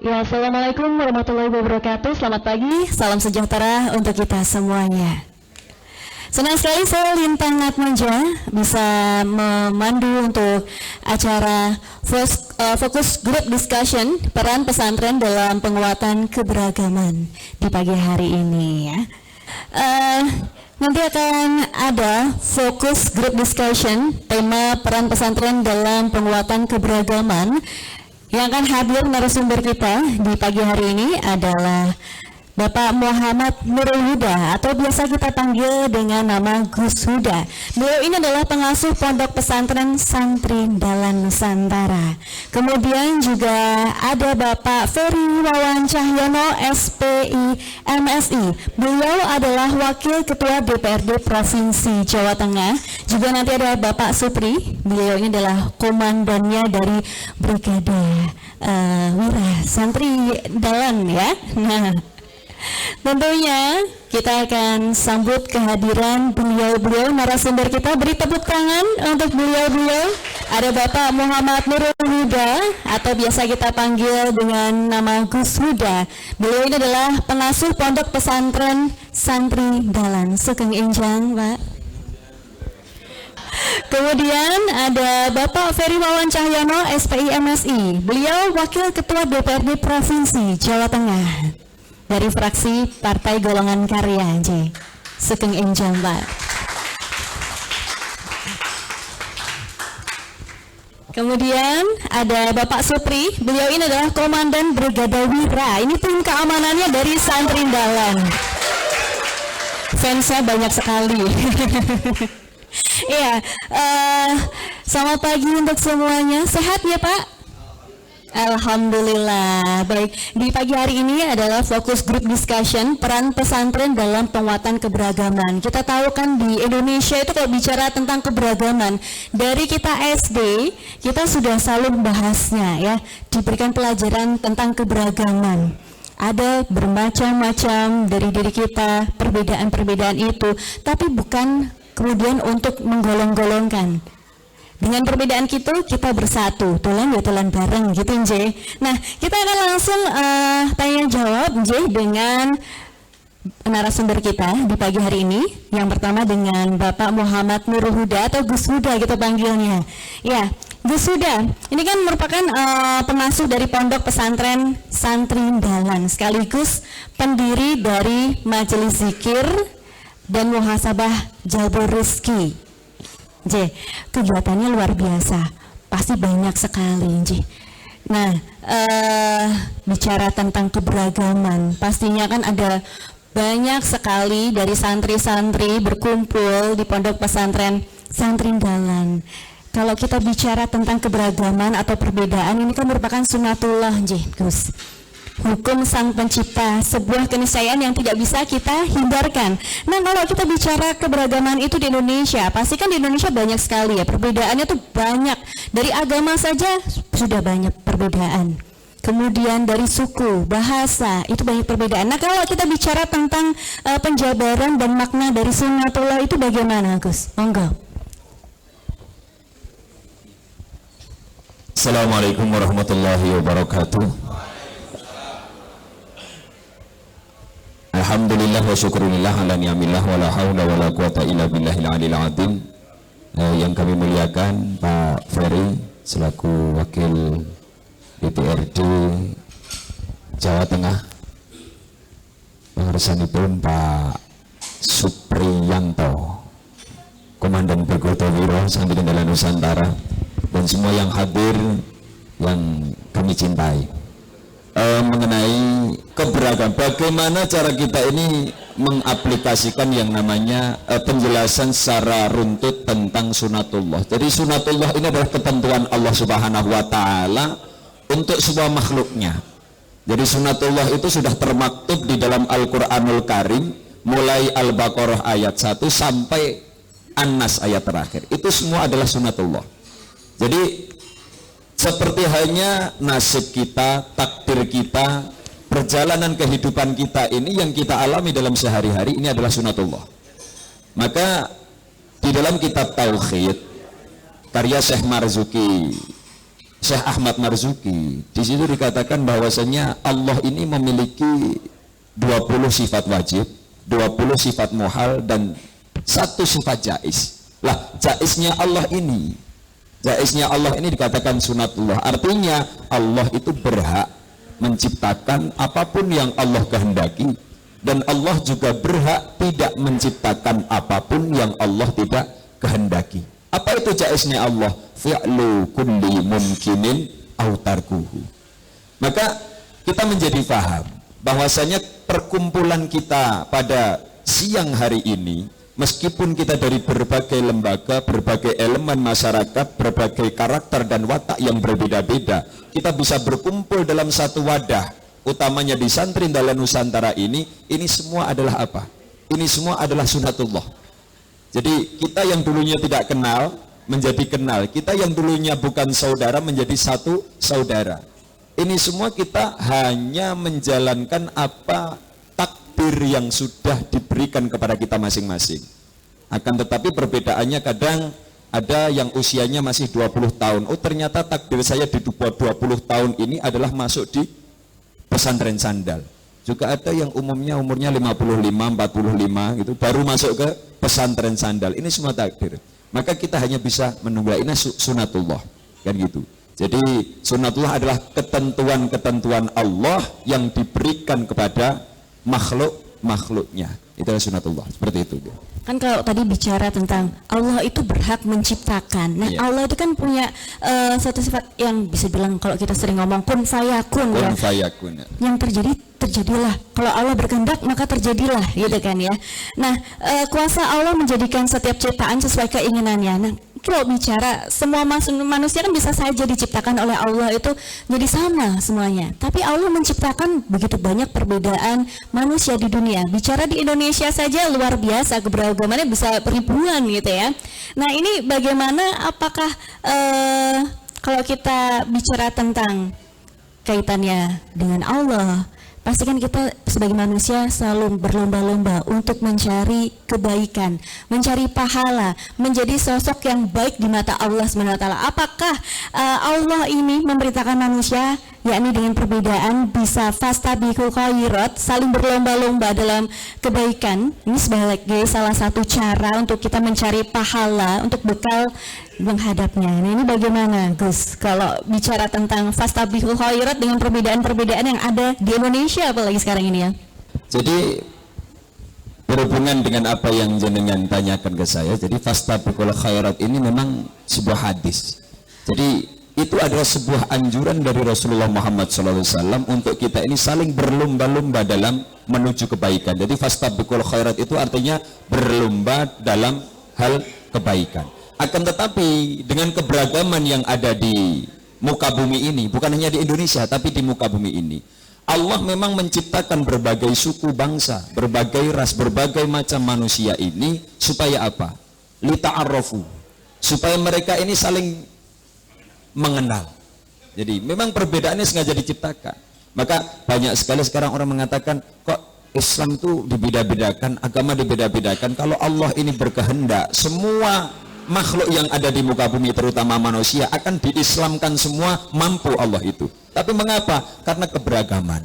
Ya, Assalamualaikum warahmatullahi wabarakatuh. Selamat pagi, salam sejahtera untuk kita semuanya. Senang sekali saya Lintang Atmaja bisa memandu untuk acara Fokus Group Discussion peran pesantren dalam penguatan keberagaman di pagi hari ini ya. Nanti akan ada Fokus Group Discussion tema peran pesantren dalam penguatan keberagaman. Yang akan hadir narasumber kita di pagi hari ini adalah Bapak Muhammad Nurul Huda atau biasa kita panggil dengan nama Gus Huda. Beliau ini adalah pengasuh Pondok Pesantren Santri Dalan Nusantara. Kemudian juga ada Bapak Ferry Wawan Cahyono SPI MSI. Beliau adalah Wakil Ketua DPRD Provinsi Jawa Tengah. Juga nanti ada Bapak Supri. Beliau ini adalah komandannya dari Brigade Wira Santri Dalan ya. Nah, tentunya kita akan sambut kehadiran beliau-beliau narasumber kita. Beri tepuk tangan untuk beliau-beliau. Ada Bapak Muhammad Nurul Huda atau biasa kita panggil dengan nama Gus Huda. Beliau ini adalah pengasuh Pondok Pesantren Santri Dalan. Sugeng Enjang, Pak. Kemudian ada Bapak Ferry Wawan Cahyono SPI MSI. Beliau Wakil Ketua DPRD Provinsi Jawa Tengah dari fraksi Partai Golongan Karya J. Sugeng Enjang, Pak. Kemudian ada Bapak Supri, beliau ini adalah Komandan Brigade Wira. Ini tim keamanannya dari Santri Dalan. Fansnya banyak sekali. Iya, selamat pagi untuk semuanya. Sehat ya Pak? Alhamdulillah. Baik, di pagi hari ini adalah fokus group discussion peran pesantren dalam penguatan keberagaman. Kita tahu kan di Indonesia itu kalau bicara tentang keberagaman, dari kita SD kita sudah selalu membahasnya ya, diberikan pelajaran tentang keberagaman. Ada bermacam-macam dari diri kita, perbedaan-perbedaan itu, tapi bukan kemudian untuk menggolong-golongkan. Dengan perbedaan kita bersatu, tulan ya tulan bareng gitu Nje. Nah, kita akan langsung tanya jawab Nje dengan narasumber kita di pagi hari ini. Yang pertama dengan Bapak Muhammad Nurul Huda atau Gus Huda kita panggilnya. Ya, Gus Huda, ini kan merupakan pengasuh dari Pondok Pesantren Santri Dalan, sekaligus pendiri dari Majelis Zikir dan Muhasabah Jalbur Rizki. J, kegiatannya luar biasa, pasti banyak sekali J. Nah, bicara tentang keberagaman, pastinya kan ada banyak sekali dari santri-santri berkumpul di Pondok Pesantren Santri Dalan. Kalau kita bicara tentang keberagaman atau perbedaan, ini kan merupakan sunatullah J, Gus. Hukum sang pencipta, sebuah keniscayaan yang tidak bisa kita hindarkan. Nah, kalau kita bicara keberagaman itu di Indonesia, pasti kan di Indonesia banyak sekali ya, perbedaannya tuh banyak. Dari agama saja sudah banyak perbedaan. Kemudian dari suku, bahasa, itu banyak perbedaan. Nah, kalau kita bicara tentang penjabaran dan makna dari sunatullah itu bagaimana, Gus? Monggo. Assalamualaikum warahmatullahi wabarakatuh. Alhamdulillah wa syukurillah ala ni'amillah wa la hawla wa la quwata illa billahil aliyil azim. Yang kami muliakan Pak Ferry selaku Wakil DPRD Jawa Tengah, pengarsanipun Pak Supriyanto, Komandan Brigade Wira Santri Dalan Nusantara, dan semua yang hadir yang kami cintai. Mengenai keberagaman, bagaimana cara kita ini mengaplikasikan yang namanya penjelasan secara runtut tentang sunatullah. Jadi sunatullah ini adalah ketentuan Allah Subhanahu wa Ta'ala untuk sebuah makhluknya. Jadi sunatullah itu sudah termaktub di dalam Al-Quranul Karim, mulai Al-Baqarah ayat 1 sampai An-Nas ayat terakhir. Itu semua adalah sunatullah. Jadi seperti halnya nasib kita, takdir kita, perjalanan kehidupan kita ini yang kita alami dalam sehari-hari, ini adalah sunatullah. Maka di dalam kitab Tauhid karya Syekh Marzuki Syekh Ahmad Marzuki. Di situ dikatakan bahwasanya Allah ini memiliki 20 sifat wajib, 20 sifat muhal, dan 1 sifat jaiz. Lah, jaiznya Allah ini dikatakan sunatullah. Artinya Allah itu berhak menciptakan apapun yang Allah kehendaki, dan Allah juga berhak tidak menciptakan apapun yang Allah tidak kehendaki. Apa itu jaiznya Allah? Fi'lu kulli mumkinin aw tarkuhu. Maka kita menjadi paham bahwasanya perkumpulan kita pada siang hari ini, meskipun kita dari berbagai lembaga, berbagai elemen masyarakat, berbagai karakter dan watak yang berbeda-beda, kita bisa berkumpul dalam satu wadah, utamanya di Santri Dalam Nusantara ini semua adalah apa? Ini semua adalah sunatullah. Jadi kita yang dulunya tidak kenal menjadi kenal, kita yang dulunya bukan saudara menjadi satu saudara. Ini semua kita hanya menjalankan apa takdir yang sudah diberikan kepada kita masing-masing. Akan tetapi perbedaannya kadang ada yang usianya masih 20 tahun. Oh, ternyata takdir saya di 20 tahun ini adalah masuk di pesantren sandal. Juga ada yang umumnya umurnya 55, 45 gitu, baru masuk ke pesantren sandal. Ini semua takdir. Maka kita hanya bisa menunggu, ini sunatullah, kan gitu. Jadi sunatullah adalah ketentuan-ketentuan Allah yang diberikan kepada makhluknya. Itu adalah sunatullah, seperti itu. Kan kalau tadi bicara tentang Allah itu berhak menciptakan. Nah, Allah itu kan punya satu sifat yang bisa bilang kalau kita sering ngomong kun fayakun ya. Kun fayakun. Yang terjadi terjadilah. Kalau Allah berkehendak maka terjadilah, gitu kan ya. Nah, kuasa Allah menjadikan setiap ciptaan sesuai keinginannya. Nah, kalau bicara semua manusia kan bisa saja diciptakan oleh Allah itu jadi sama semuanya. Tapi Allah menciptakan begitu banyak perbedaan manusia di dunia. Bicara di Indonesia saja luar biasa, keberagamannya bisa ribuan gitu ya. Nah, ini bagaimana, apakah kalau kita bicara tentang kaitannya dengan Allah, pasti kan kita sebagai manusia selalu berlomba-lomba untuk mencari kebaikan, mencari pahala, menjadi sosok yang baik di mata Allah SWT. Apakah Allah ini memerintahkan manusia, yakni dengan perbedaan, bisa fastabiqul khairat, saling berlomba-lomba dalam kebaikan? Ini sebagai salah satu cara untuk kita mencari pahala, untuk bekal menghadapnya. Nah, ini bagaimana Gus kalau bicara tentang fastabiqul khairat dengan perbedaan-perbedaan yang ada di Indonesia apalagi sekarang ini ya? Jadi berhubungan dengan apa yang jenengan tanyakan ke saya, jadi fastabiqul khairat ini memang sebuah hadis. Jadi itu adalah sebuah anjuran dari Rasulullah Muhammad SAW untuk kita ini saling berlomba-lomba dalam menuju kebaikan. Jadi fastabiqul khairat itu artinya berlomba dalam hal kebaikan. Akan tetapi dengan keberagaman yang ada di muka bumi ini, bukan hanya di Indonesia tapi di muka bumi ini, Allah memang menciptakan berbagai suku bangsa, berbagai ras, berbagai macam manusia ini supaya apa? Lita'arrafu, supaya mereka ini saling mengenal. Jadi memang perbedaannya sengaja diciptakan. Maka banyak sekali sekarang orang mengatakan, kok Islam itu dibeda-bedakan, agama dibeda-bedakan. Kalau Allah ini berkehendak, semua makhluk yang ada di muka bumi terutama manusia akan diislamkan semua, mampu Allah itu. Tapi mengapa? Karena keberagaman.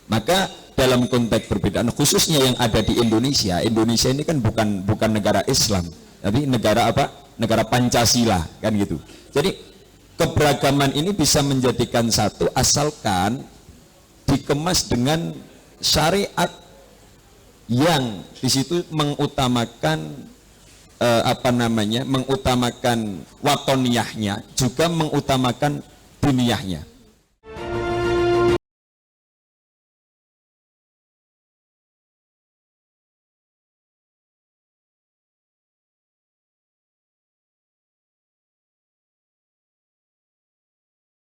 Maka dalam konteks perbedaan khususnya yang ada di Indonesia, Indonesia ini kan bukan negara Islam, tapi negara apa? Negara Pancasila, kan gitu. Jadi keberagaman ini bisa menjadikan satu asalkan dikemas dengan syariat yang di situ mengutamakan mengutamakan watoniyahnya, juga mengutamakan duniyahnya.